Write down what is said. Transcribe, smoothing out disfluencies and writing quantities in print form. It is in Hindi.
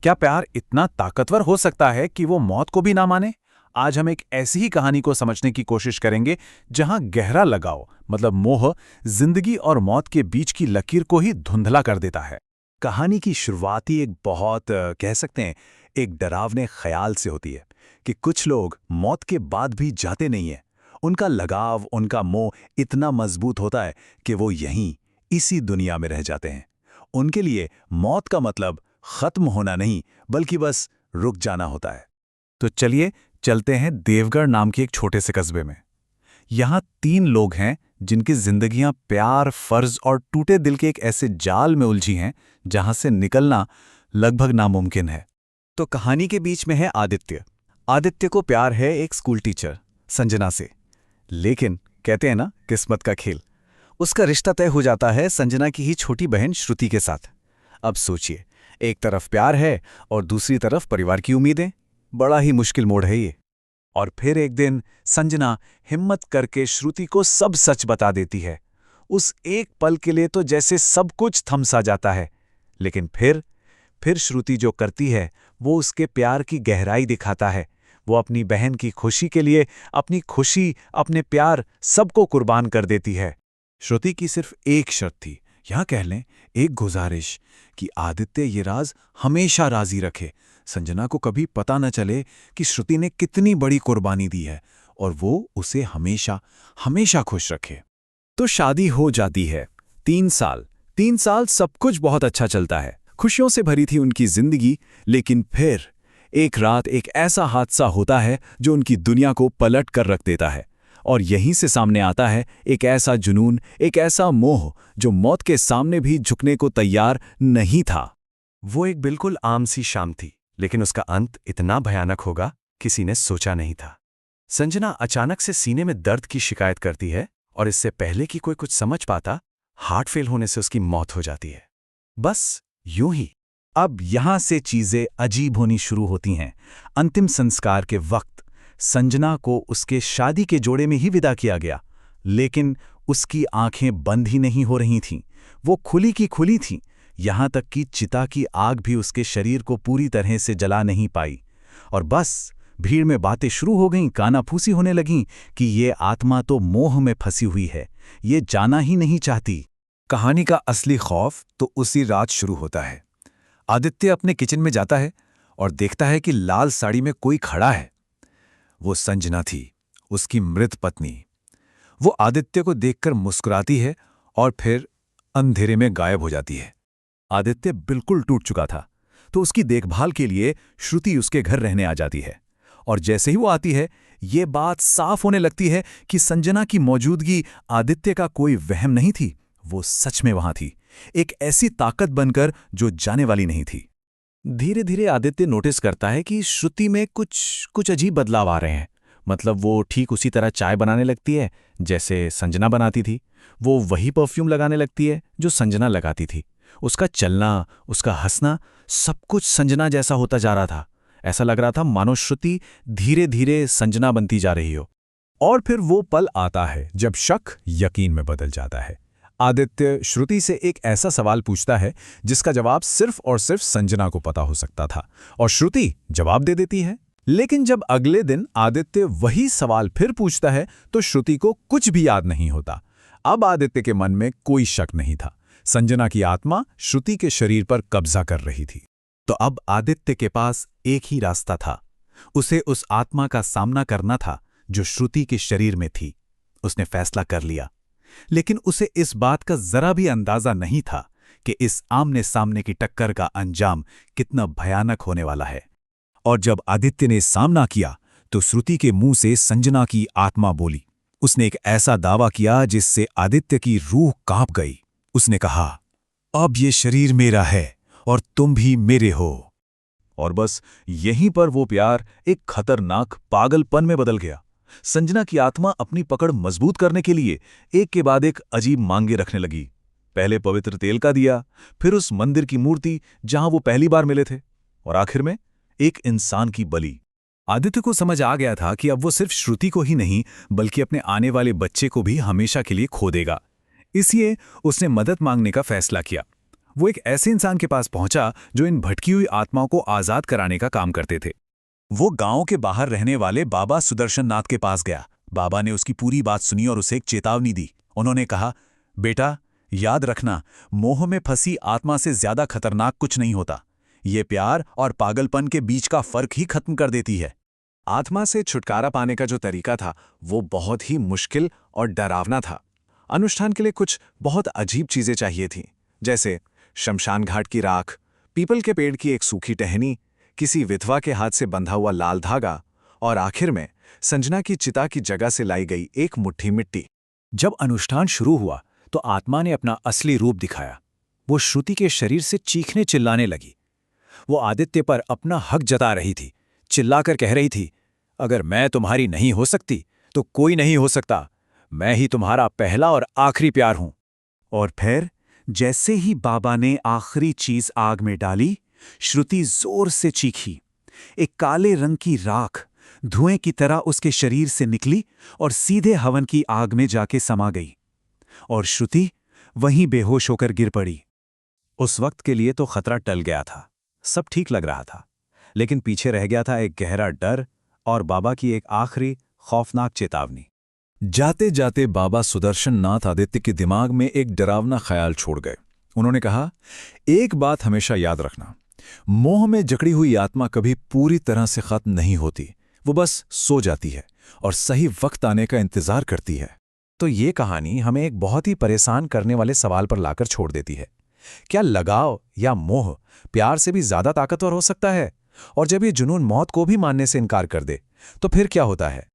क्या प्यार इतना ताकतवर हो सकता है कि वो मौत को भी ना माने? आज हम एक ऐसी ही कहानी को समझने की कोशिश करेंगे जहां गहरा लगाव मतलब मोह जिंदगी और मौत के बीच की लकीर को ही धुंधला कर देता है। कहानी की शुरुआत ही एक बहुत कह सकते हैं एक डरावने ख्याल से होती है कि कुछ लोग मौत के बाद भी जाते नहीं हैं। उनका लगाव, उनका मोह इतना मजबूत होता है कि वो यहीं इसी दुनिया में रह जाते हैं। उनके लिए मौत का मतलब खत्म होना नहीं, बल्कि बस रुक जाना होता है। तो चलिए चलते हैं देवगढ़ नाम के एक छोटे से कस्बे में। यहाँ 3 लोग हैं जिनकी जिंदगियां प्यार, फर्ज और टूटे दिल के एक ऐसे जाल में उलझी हैं जहां से निकलना लगभग नामुमकिन है। तो कहानी के बीच में है आदित्य। आदित्य को प्यार है एक स्कूल टीचर संजना से। लेकिन कहते हैं ना, किस्मत का खेल। उसका रिश्ता तय हो जाता है संजना की ही छोटी बहन श्रुति के साथ। अब सोचिए, एक तरफ प्यार है और दूसरी तरफ परिवार की उम्मीदें। बड़ा ही मुश्किल मोड़ है ये। और फिर एक दिन संजना हिम्मत करके श्रुति को सब सच बता देती है। उस एक पल के लिए तो जैसे सब कुछ थम सा जाता है। लेकिन फिर श्रुति जो करती है वो उसके प्यार की गहराई दिखाता है। वो अपनी बहन की खुशी के लिए अपनी खुशी, अपने प्यार सबको कुर्बान कर देती है। श्रुति की सिर्फ एक शर्त थी, यहां कह लें एक गुजारिश, कि आदित्य ये राज हमेशा राजी रखे। संजना को कभी पता न चले कि श्रुति ने कितनी बड़ी कुर्बानी दी है और वो उसे हमेशा हमेशा खुश रखे। तो शादी हो जाती है। 3 साल सब कुछ बहुत अच्छा चलता है। खुशियों से भरी थी उनकी जिंदगी। लेकिन फिर एक रात एक ऐसा हादसा होता है जो उनकी दुनिया को पलट कर रख देता है। और यहीं से सामने आता है एक ऐसा जुनून, एक ऐसा मोह जो मौत के सामने भी झुकने को तैयार नहीं था। वो एक बिल्कुल आम सी शाम थी, लेकिन उसका अंत इतना भयानक होगा किसी ने सोचा नहीं था। संजना अचानक से सीने में दर्द की शिकायत करती है और इससे पहले कि कोई कुछ समझ पाता, हार्ट फेल होने से उसकी मौत हो जाती है। बस यूं ही। अब यहां से चीजें अजीब होनी शुरू होती हैं। अंतिम संस्कार के वक्त संजना को उसके शादी के जोड़े में ही विदा किया गया, लेकिन उसकी आंखें बंद ही नहीं हो रही थीं। वो खुली की खुली थीं, यहां तक कि चिता की आग भी उसके शरीर को पूरी तरह से जला नहीं पाई। और बस भीड़ में बातें शुरू हो गईं, कानाफूसी होने लगीं कि ये आत्मा तो मोह में फंसी हुई है, ये जाना ही नहीं चाहती। कहानी का असली खौफ तो उसी रात शुरू होता है। आदित्य अपने किचन में जाता है और देखता है कि लाल साड़ी में कोई खड़ा है। वो संजना थी, उसकी मृत पत्नी। वो आदित्य को देखकर मुस्कुराती है और फिर अंधेरे में गायब हो जाती है। आदित्य बिल्कुल टूट चुका था, तो उसकी देखभाल के लिए श्रुति उसके घर रहने आ जाती है। और जैसे ही वो आती है, ये बात साफ होने लगती है कि संजना की मौजूदगी आदित्य का कोई वहम नहीं थी, वो सच में वहां थी, एक ऐसी ताकत बनकर जो जाने वाली नहीं थी। धीरे धीरे आदित्य नोटिस करता है कि श्रुति में कुछ अजीब बदलाव आ रहे हैं। मतलब वो ठीक उसी तरह चाय बनाने लगती है जैसे संजना बनाती थी। वो वही परफ्यूम लगाने लगती है जो संजना लगाती थी। उसका चलना, उसका हंसना, सब कुछ संजना जैसा होता जा रहा था। ऐसा लग रहा था मानो श्रुति धीरे धीरे संजना बनती जा रही हो। और फिर वो पल आता है जब शक यकीन में बदल जाता है। आदित्य श्रुति से एक ऐसा सवाल पूछता है जिसका जवाब सिर्फ और सिर्फ संजना को पता हो सकता था, और श्रुति जवाब दे देती है। लेकिन जब अगले दिन आदित्य वही सवाल फिर पूछता है तो श्रुति को कुछ भी याद नहीं होता। अब आदित्य के मन में कोई शक नहीं था, संजना की आत्मा श्रुति के शरीर पर कब्जा कर रही थी। तो अब आदित्य के पास एक ही रास्ता था, उसे उस आत्मा का सामना करना था जो श्रुति के शरीर में थी। उसने फैसला कर लिया, लेकिन उसे इस बात का जरा भी अंदाजा नहीं था कि इस आमने सामने की टक्कर का अंजाम कितना भयानक होने वाला है। और जब आदित्य ने सामना किया तो श्रुति के मुंह से संजना की आत्मा बोली। उसने एक ऐसा दावा किया जिससे आदित्य की रूह कांप गई। उसने कहा, अब ये शरीर मेरा है और तुम भी मेरे हो। और बस यहीं पर वो प्यार एक खतरनाक पागलपन में बदल गया। संजना की आत्मा अपनी पकड़ मजबूत करने के लिए एक के बाद एक अजीब मांगे रखने लगी। पहले पवित्र तेल का दिया, फिर उस मंदिर की मूर्ति जहां वो पहली बार मिले थे, और आखिर में एक इंसान की बलि। आदित्य को समझ आ गया था कि अब वो सिर्फ श्रुति को ही नहीं बल्कि अपने आने वाले बच्चे को भी हमेशा के लिए खो देगा। इसलिए उसने मदद मांगने का फैसला किया। वो एक ऐसे इंसान के पास पहुंचा जो इन भटकी हुई आत्माओं को आजाद कराने का काम करते थे। वो गांव के बाहर रहने वाले बाबा सुदर्शन नाथ के पास गया। बाबा ने उसकी पूरी बात सुनी और उसे एक चेतावनी दी। उन्होंने कहा, बेटा, याद रखना, मोह में फंसी आत्मा से ज्यादा खतरनाक कुछ नहीं होता। ये प्यार और पागलपन के बीच का फर्क ही खत्म कर देती है। आत्मा से छुटकारा पाने का जो तरीका था वो बहुत ही मुश्किल और डरावना था। अनुष्ठान के लिए कुछ बहुत अजीब चीजें चाहिए थीं, जैसे शमशान घाट की राख, पीपल के पेड़ की एक सूखी टहनी, किसी विधवा के हाथ से बंधा हुआ लाल धागा और आखिर में संजना की चिता की जगह से लाई गई एक मुट्ठी मिट्टी। जब अनुष्ठान शुरू हुआ तो आत्मा ने अपना असली रूप दिखाया। वो श्रुति के शरीर से चीखने चिल्लाने लगी। वो आदित्य पर अपना हक जता रही थी, चिल्लाकर कह रही थी, अगर मैं तुम्हारी नहीं हो सकती तो कोई नहीं हो सकता। मैं ही तुम्हारा पहला और आखिरी प्यार हूं। और फिर जैसे ही बाबा ने आखिरी चीज आग में डाली, श्रुति जोर से चीखी। एक काले रंग की राख धुएं की तरह उसके शरीर से निकली और सीधे हवन की आग में जाके समा गई। और श्रुति वहीं बेहोश होकर गिर पड़ी। उस वक्त के लिए तो खतरा टल गया था, सब ठीक लग रहा था, लेकिन पीछे रह गया था एक गहरा डर और बाबा की एक आखिरी खौफनाक चेतावनी। जाते जाते बाबा सुदर्शन नाथ आदित्य के दिमाग में एक डरावना ख्याल छोड़ गए। उन्होंने कहा, एक बात हमेशा याद रखना, मोह में जकड़ी हुई आत्मा कभी पूरी तरह से खत्म नहीं होती। वो बस सो जाती है और सही वक्त आने का इंतजार करती है। तो ये कहानी हमें एक बहुत ही परेशान करने वाले सवाल पर लाकर छोड़ देती है। क्या लगाव या मोह प्यार से भी ज्यादा ताकतवर हो सकता है? और जब ये जुनून मौत को भी मानने से इनकार कर दे, तो फिर क्या होता है?